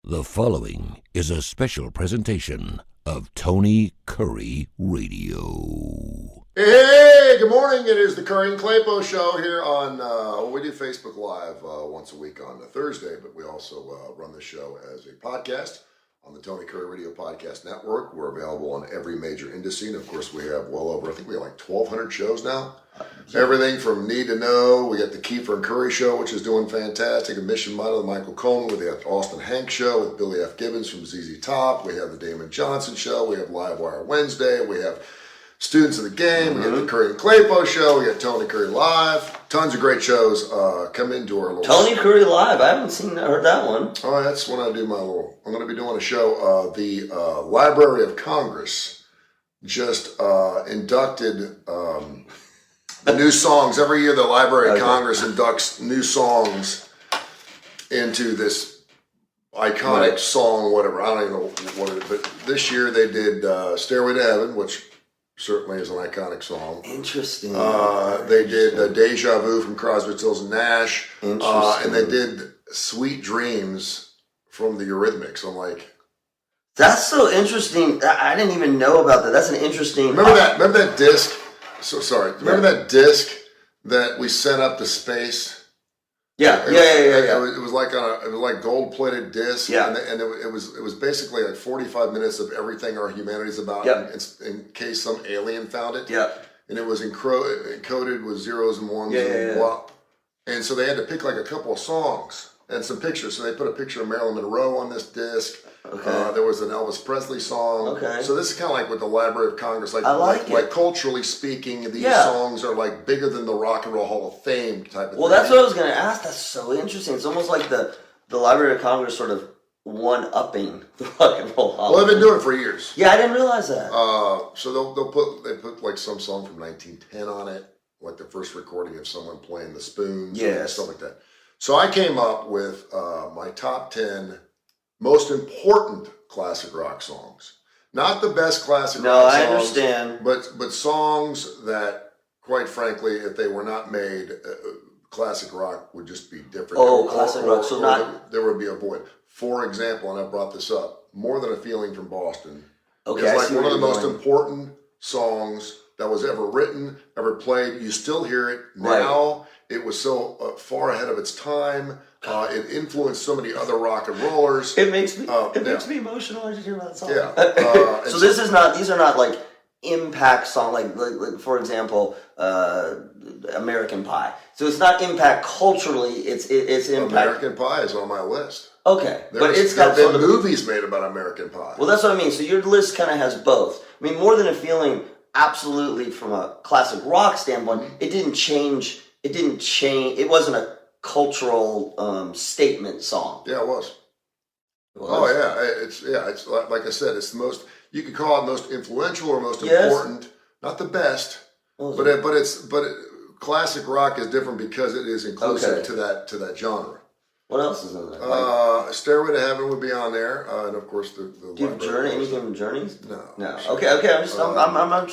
The following is a special presentation of Tony Kurre Radio. Hey, good morning. It is the Kurre and Klapow show here on, we do Facebook Live once a week on a Thursday, but we also run the show as a podcast on the Tony Kurre Radio Podcast Network. We're available on every major industry, and of course we have well over, I think we have like 1,200 shows now. Everything from Need to Know, we got the Kiefer and Curry show, which is doing fantastic, a Mission Model with Michael Coleman, we have the Austin Hank show with Billy F. Gibbons from ZZ Top, we have the Damon Johnson show, we have Live Wire Wednesday, we have Students of the Game, we got the Kurre and Klapow show, we got Tony Kurre Live, tons of great shows. Come into our little... Tony Kurre Live, I haven't heard that one. Oh, that's when I do my little... I'm going to be doing a show. The Library of Congress just inducted the new songs. Every year the Library of Congress inducts new songs into this iconic song, whatever. I don't even know what it is. But this year they did Stairway to Heaven, which certainly is an iconic song. Interesting. They did Deja Vu from Crosby, Stills and Nash. Interesting. And they did Sweet Dreams from the Eurythmics. I'm like... That's so interesting. I didn't even know about that. That's an interesting... Remember that disc? So sorry. Remember that disc that we sent up to space? Yeah. It was like gold-plated disc. Yeah. And it was basically like 45 minutes of everything our humanity's about. Yep. In case some alien found it. Yeah. And it was encoded with zeros and ones and blah. And so they had to pick like a couple of songs and some pictures. So they put a picture of Marilyn Monroe on this disc. Okay. There was an Elvis Presley song. Okay. So this is kind of like with the Library of Congress. I like it. Like culturally speaking, these songs are like bigger than the Rock and Roll Hall of Fame type of thing. Well, that's what I was going to ask. That's so interesting. It's almost like the Library of Congress sort of one-upping the Rock and Roll Hall. Well, they've been doing it for years. Yeah, I didn't realize that. So they put like some song from 1910 on it, like the first recording of someone playing the spoons and stuff like that. So I came up with my top 10 most important classic rock songs. Not the best classic rock songs. No, I understand. But songs that, quite frankly, if they were not made, classic rock would just be different. Oh, classic rock. So there would be a void. For example, and I brought this up, More Than a Feeling from Boston. Okay, It's like one of the most important songs that was ever written, ever played. You still hear it now. Right. It was so far ahead of its time. It influenced so many other rock and rollers. It makes me me emotional as you hear about that song. Yeah. So these are not like impact song like for example, American Pie. So it's not impact culturally. It's impact. American Pie is on my list. Okay, but it's got been movies made about American Pie. Well, that's what I mean. So your list kind of has both. I mean, More Than a Feeling, absolutely from a classic rock standpoint, it didn't change. It wasn't a cultural statement song. Yeah, it was. Oh yeah, it's like I said, it's the most. You could call it most influential or most important. Not the best, but classic rock is different because it is inclusive to that genre. What else is in there? Stairway to Heaven would be on there, and of course the. Do you have Journey? Anything from Journeys? No. Okay. I'm just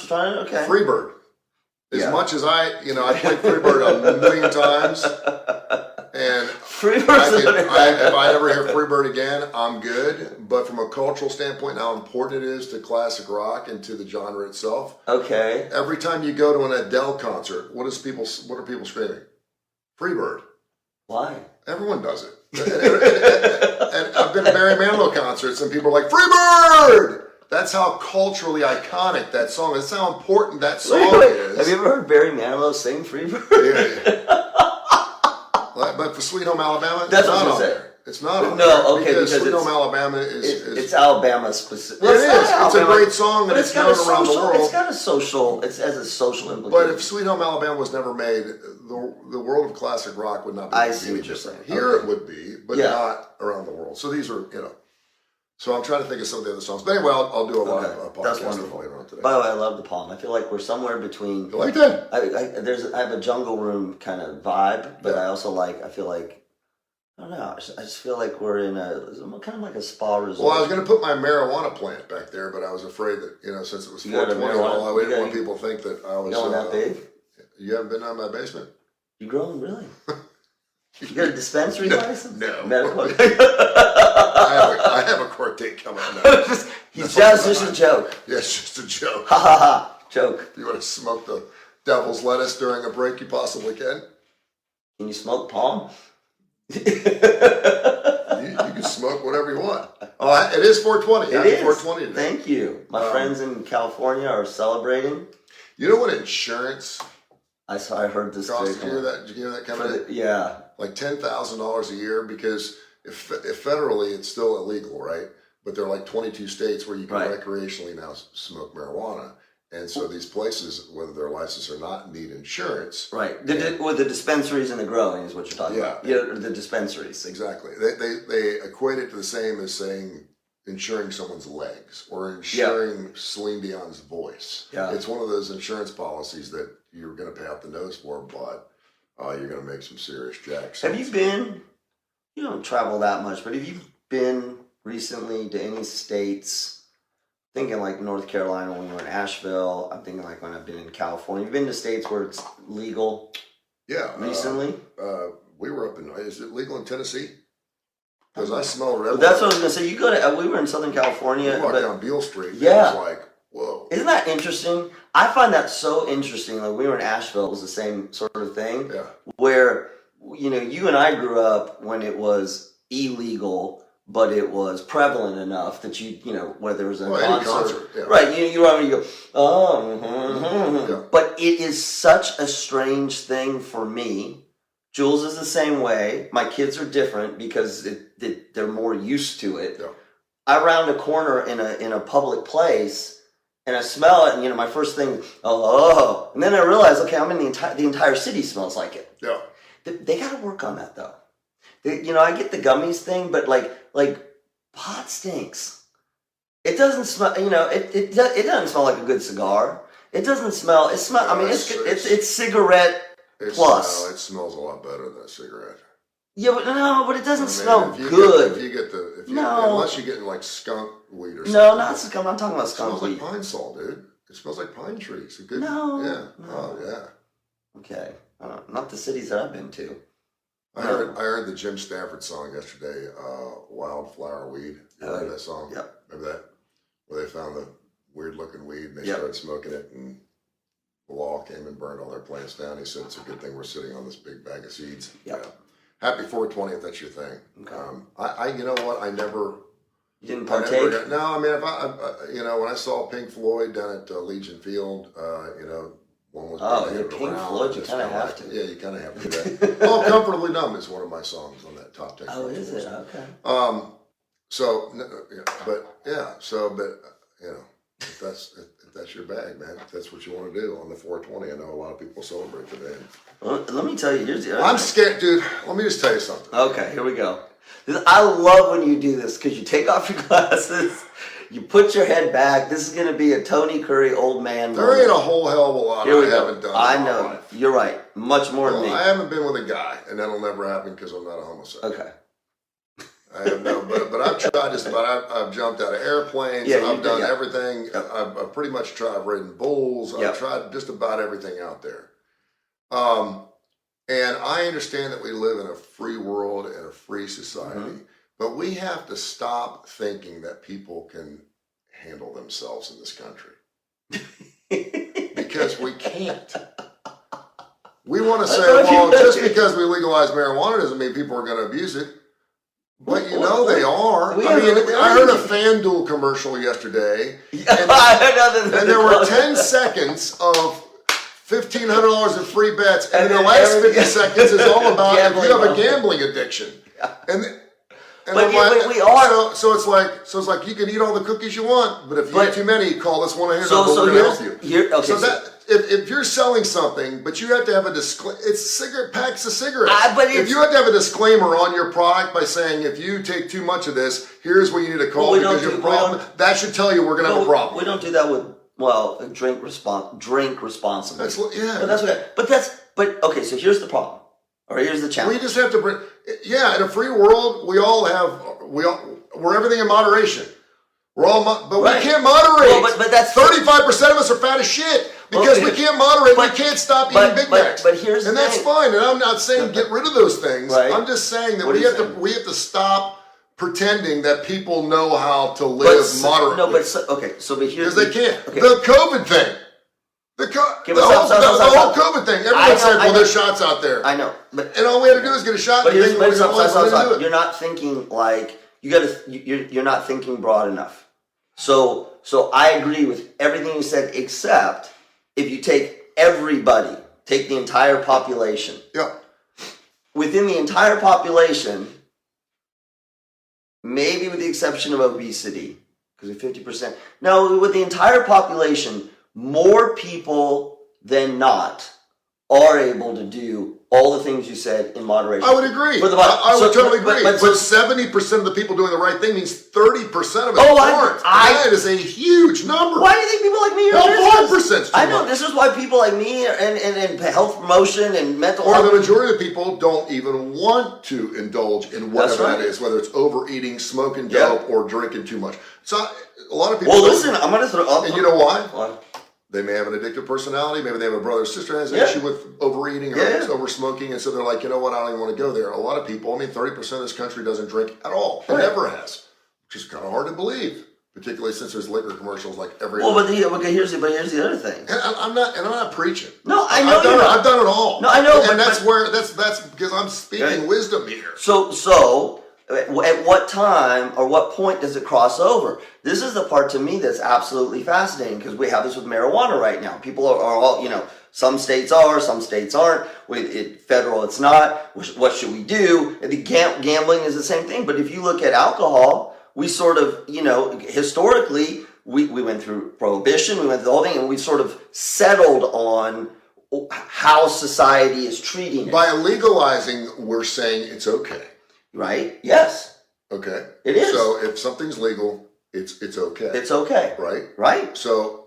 trying. Okay. Freebird. As much as I played Freebird a million times, and if I ever hear Freebird again, I'm good. But from a cultural standpoint, how important it is to classic rock and to the genre itself. Okay. Every time you go to an Adele concert, what are people screaming? Freebird. Why? Everyone does it. And I've been to Barry Manilow concerts, and people are like, Freebird! That's how culturally iconic that song is. That's how important that song is. Have you ever heard Barry Manilow sing Freebird? Yeah. But for Sweet Home Alabama, that's what I'm saying. It's not on there. No, okay, because Sweet Home Alabama is it's Alabama specific. Well, it is. It's a great song, and it's known around the world. It's got a social. It has a social implication. But if Sweet Home Alabama was never made, the world of classic rock would not be. I see what you're saying. Here it would be, but not around the world. So these are, So I'm trying to think of some of the other songs. But anyway, I'll do a live podcast later on today. By the way, I love the Palm. I feel like we're somewhere between. You like that? I have a Jungle Room kind of vibe, but I also I feel like. I don't know. I just feel like we're in kind of like a spa resort. Well, I was going to put my marijuana plant back there, but I was afraid that, since it was 420 and all, I didn't want people to think that I was... Going that big? You haven't been out of my basement? You growing, really? You got a dispensary license? No. Medical? I Just a joke. Yeah, it's just a joke. Ha ha ha. Joke. If you want to smoke the devil's lettuce during a break, you possibly can. Can you smoke palm? You can smoke whatever you want. Oh, it is 420. It is. 420 today. Thank you. My friends in California are celebrating. You know what insurance I heard this. costs? Did you hear that coming in? Yeah. Like $10,000 a year, because if federally it's still illegal, right? But there are like 22 states where you can recreationally now smoke marijuana. And so these places, whether they're licensed or not, need insurance. Right. With the dispensaries and the growing is what you're talking about. Yeah, the dispensaries. Exactly. They equate it to the same as saying insuring someone's legs or insuring Celine Dion's voice. Yeah. It's one of those insurance policies that you're going to pay out the nose for, but you're going to make some serious jacks. Have you been, you don't travel that much, but have you been recently to any states? Thinking like North Carolina when we were in Asheville. I'm thinking like when I've been in California. You've been to states where it's legal? Yeah. Recently? We were up in, is it legal in Tennessee? Because I smell red. That's what I was going to say. You go to, we were in Southern California. You walk down Beale Street. Yeah. It was like, whoa. Isn't that interesting? I find that so interesting. Like we were in Asheville, it was the same sort of thing. Yeah. Where, you and I grew up when it was illegal, but it was prevalent enough that where there was a concert. Yeah. Right, you go, oh, But it is such a strange thing for me. Jules is the same way. My kids are different because they're more used to it. Yeah. I round a corner in a public place and I smell it, and my first thing, and then I realize, okay, I'm in the entire city smells like it. Yeah. They got to work on that though. I get the gummies thing, but like pot stinks. It doesn't smell. It doesn't smell like a good cigar. It doesn't smell. It smell. I mean, it's cigarette plus. It smells a lot better than a cigarette. Yeah, but it doesn't smell good. Unless you're getting like skunk weed or something. No, not skunk. I'm talking about skunk weed. It smells like pine sol, dude. It smells like pine trees. Yeah. No. Oh yeah. Okay. Not the cities that I've been to. I heard the Jim Stafford song yesterday, Wildflower Weed. You heard that song? Yep. Remember that? Where they found the weird looking weed and they started smoking it, and the law came and burned all their plants down. He said it's a good thing we're sitting on this big bag of seeds. Yep. Yeah. Happy 420 if that's your thing. Okay. You know what? I never. You didn't partake? No, I mean, if when I saw Pink Floyd down at Legion Field, one was you're Pink Floyd, you kind of have to. Yeah, you kind of have to do that. Oh, Comfortably Numb is one of my songs on that top 10. Oh, is it? Okay. If that's your bag, man, if that's what you want to do on the 420, I know a lot of people celebrate today. Well, let me tell you, I'm scared, dude. Let me just tell you something. Okay, here we go. I love when you do this because you take off your glasses. You put your head back. This is going to be a Tony Curry old man. There ain't a whole hell of a lot I haven't done. I know. You're right. Much more than me. I haven't been with a guy, and that'll never happen because I'm not a homosexual. Okay. I have no, but I've tried just about. I've jumped out of airplanes. Yeah, I've done everything. I've pretty much tried. I've ridden bulls. I've tried just about everything out there. And I understand that we live in a free world and a free society, but we have to stop thinking that people can handle themselves in this country. Because we can't. We want to say, well, just because we legalize marijuana doesn't mean people are going to abuse it. But they are. I heard a FanDuel commercial yesterday, and there were 10 seconds of $1,500 in free bets, and the last 50 seconds is all about if you have a gambling addiction. We are. So it's like you can eat all the cookies you want, but if you eat too many, call this 1-800. So help you. Okay. If you're selling something, but you have to have a disclaimer, it's cigarette packs of cigarettes. If you have to have a disclaimer on your product by saying if you take too much of this, here's where you need to call because you have a problem. That should tell you we're going to have a problem. We don't do that with drink responsibly. Okay. So here's the problem, or here's the challenge. We just have to bring. Yeah, in a free world, we're everything in moderation. We're all, but we can't moderate. Well, but that's 35% of us are fat as shit because we can't moderate. We can't stop eating Big Macs. But here's that's fine. And I'm not saying get rid of those things. Right. I'm just saying that we have to stop pretending that people know how to live moderately. No, but here's because they can't. Okay. The COVID thing. The whole COVID thing. Everyone said, well, there's shots out there. I know. But, and all we had to do is get a shot. But stop. You're not thinking like, you're not thinking broad enough. So I agree with everything you said, except if you take everybody, take the entire population. Yeah. Within the entire population, maybe with the exception of obesity, because of 50%. No, with the entire population, more people than not are able to do all the things you said in moderation. I would agree. I would totally agree. But 70% of the people doing the right thing means 30% of it aren't. That is a huge number. Why do you think people like me are well, 5%? I know. This is why people like me and health promotion and mental health. Or the majority of the people don't even want to indulge in whatever that is, whether it's overeating, smoking dope, or drinking too much. So a lot of people. Well, listen, I'm going to throw up. And you know why? Why? They may have an addictive personality. Maybe they have a brother or sister who has an issue with overeating or over smoking. And so they're like, you know what? I don't even want to go there. A lot of people, 30% of this country doesn't drink at all. It never has. Which is kind of hard to believe. Particularly since there's liquor commercials like every other. Here's the other thing. And I'm not preaching. No, I know I've done it all. No, I know. And that's because I'm speaking wisdom here. So at what time or what point does it cross over? This is the part to me that's absolutely fascinating, because we have this with marijuana right now. People are all, some states are, some states aren't. Federal, it's not. What should we do? Gambling is the same thing. But if you look at alcohol, we sort of, historically, we went through prohibition, we went through the whole thing, and we sort of settled on how society is treating it. By legalizing, we're saying it's okay. Right? Yes. Okay. It is. So if something's legal, it's okay. It's okay. Right? Right. So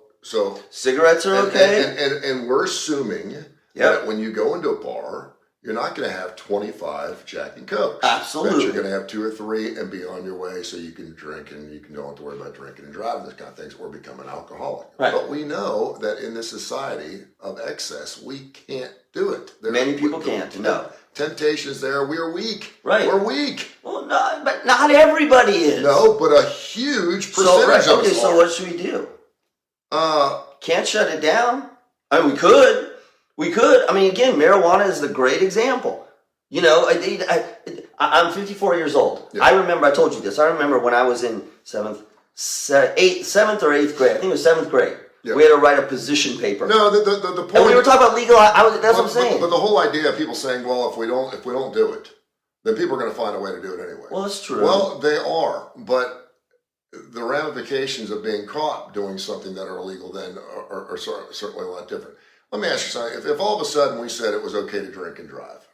cigarettes are okay. And we're assuming that when you go into a bar, you're not going to have 25 Jack and Cokes. Absolutely. That you're going to have 2 or 3 and be on your way so you can drink and you don't have to worry about drinking and driving, this kind of things, or become an alcoholic. Right. But we know that in this society of excess, we can't do it. Many people can't. No. Temptation is there. We're weak. Right. We're weak. Well, no, but not everybody is. No, but a huge percentage of us are. So what should we do? Can't shut it down. We could. Again, marijuana is the great example. I'm 54 years old. Yeah. I told you this. I remember when I was in 7th or 8th grade. I think it was 7th grade. Yeah. We had to write a position paper. No, the point. And we were talking about legal. That's what I'm saying. But the whole idea of people saying, well, if we don't do it, then people are going to find a way to do it anyway. Well, that's true. Well, they are, but the ramifications of being caught doing something that are illegal then are certainly a lot different. Let me ask you something. If all of a sudden we said it was okay to drink and drive.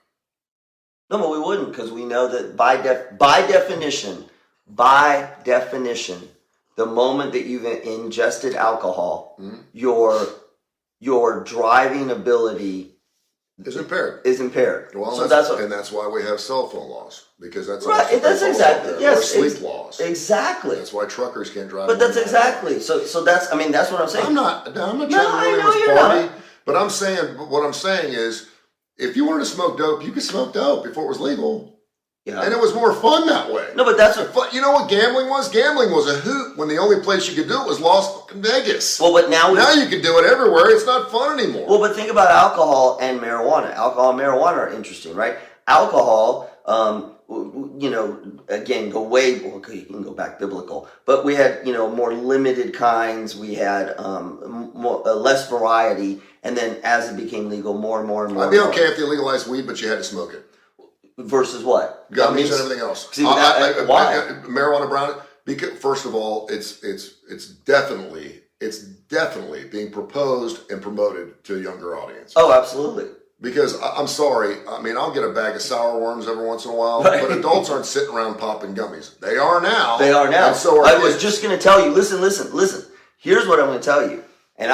No, but we wouldn't, because we know that by definition, the moment that you've ingested alcohol, your driving ability is impaired. Well, so that's why we have cell phone laws, because that's right. That's exactly or sleep laws. Exactly. That's why truckers can't drive. But that's exactly. So that's that's what I'm saying. I'm not trying to ruin this party. But what I'm saying is, if you wanted to smoke dope, you could smoke dope before it was legal. Yeah. And it was more fun that way. No, but that's what... You know what gambling was? Gambling was a hoot when the only place you could do it was Las Vegas. Well, but now you can do it everywhere. It's not fun anymore. Well, but think about alcohol and marijuana. Alcohol and marijuana are interesting, right? Alcohol, again, you can go back biblical, but we had, more limited kinds. We had less variety. And then as it became legal, more and more and more. I'd be okay if they legalized weed, but you had to smoke it. Versus what? Gummies and everything else. Why? Marijuana brown. Because first of all, it's definitely being proposed and promoted to a younger audience. Oh, absolutely. Because I'm sorry, I'll get a bag of sour worms every once in a while, right. But adults aren't sitting around popping gummies. They are now. And so I was just going to tell you. Listen. Here's what I'm going to tell you. And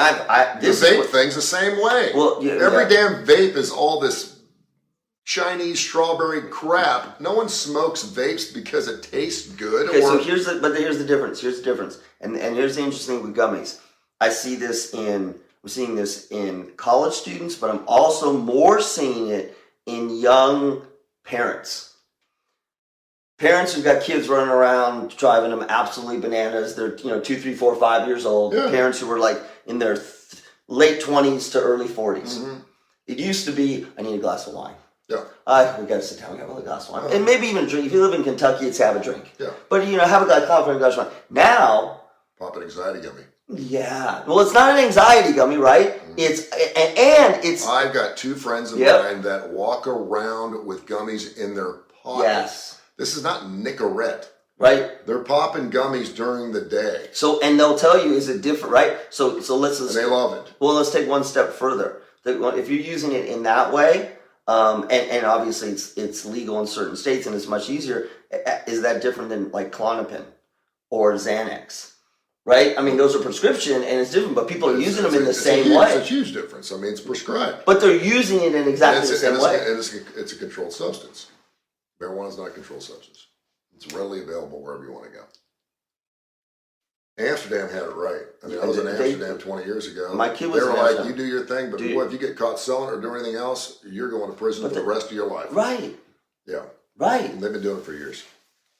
the vape thing's the same way. Well, every damn vape is all this Chinese strawberry crap. No one smokes vapes because it tastes good. Okay, so here's the difference. Here's the difference. And here's the interesting thing with gummies. I'm seeing this in college students, but I'm also more seeing it in young parents. Parents who've got kids running around driving them absolutely bananas. They're 2, 3, 4, 5 years old. Yeah. Parents who were like in their late 20s to early 40s. Mm-hmm. It used to be, I need a glass of wine. Yeah. We got to sit down and have a glass of wine. And maybe even a drink. If you live in Kentucky, it's have a drink. Yeah. But, have a glass of wine. Now, Pop an anxiety gummy. yeah. Well, it's not an anxiety gummy, right? Mm-hmm. It's... I've got 2 friends of mine that walk around with gummies in their pocket. Yes. This is not Nicorette. Right. They're popping gummies during the day. So, and they'll tell you, is it different, right? So let's... And they love it. Well, let's take one step further. If you're using it in that way, and obviously it's legal in certain states and it's much easier, is that different than like Klonopin or Xanax? Right? I mean, those are prescription and it's different, but people are using them in the same way. It's a huge difference. I mean, it's prescribed. But they're using it in exactly the same way. And it's a controlled substance. Marijuana is not a controlled substance. It's readily available wherever you want to go. Amsterdam had it right. I mean, I was in Amsterdam 20 years ago. My kid was They were in like, Amsterdam. you do your thing, but boy, if you get caught selling it or doing anything else, you're going to prison for the rest of your life. Right. Yeah. Right. And they've been doing it for years.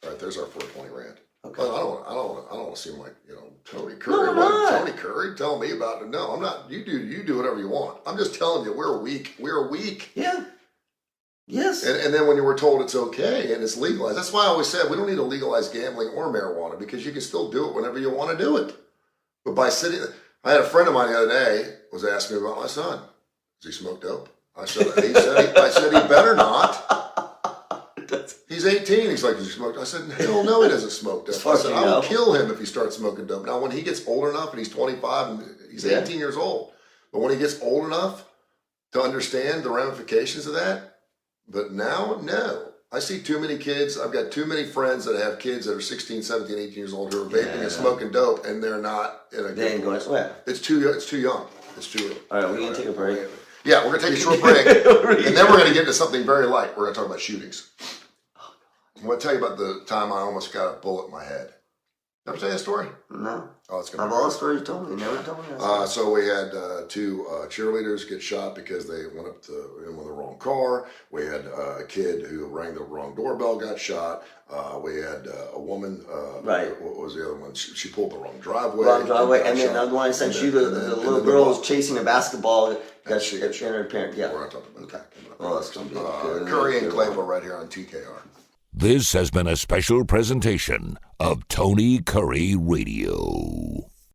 All right, there's our 420 rant. Okay. But I don't want to seem like, Tony Curry. No, Tony Curry telling me about it. No, I'm not. You do whatever you want. I'm just telling you, we're weak. We're weak. Yeah. Yes. And then when you were told it's okay and it's legalized, that's why I always said we don't need to legalize gambling or marijuana because you can still do it whenever you want to do it. But by sitting, I had a friend of mine the other day was asking me about my son. Does he smoke dope? I said he better not. He's 18. He's like, does he smoke? I said, hell no, he doesn't smoke dope. I said, I will kill him if he starts smoking dope. Now, when he gets old enough and he's 25 and he's 18 years old, but when he gets old enough to understand the ramifications of that, but now, no. I see too many kids. I've got too many friends that have kids that are 16, 17, 18 years old who are vaping and smoking dope, and they're not in a They ain't going to sweat. It's too young. It's too early. All right, we're going to take a break. Yeah, we're going to take a short break, and then we're going to get into something very light. We're going to talk about shootings. I'm going to tell you about the time I almost got a bullet in my head. Never tell you that story? No. Oh, it's going to Of all the stories you told me, you never told me that. So we had 2 cheerleaders get shot because they went up in with the wrong car. We had a kid who rang the wrong doorbell, got shot. We had a woman. Right. What was the other one? She pulled the wrong driveway. And then the one I sent you, the little girl was chasing a basketball. Got her parent. Yeah. We're not talking about that. Oh, that's going to be good. Kurre and Klapow right here on TKR. This has been a special presentation of Tony Curry Radio.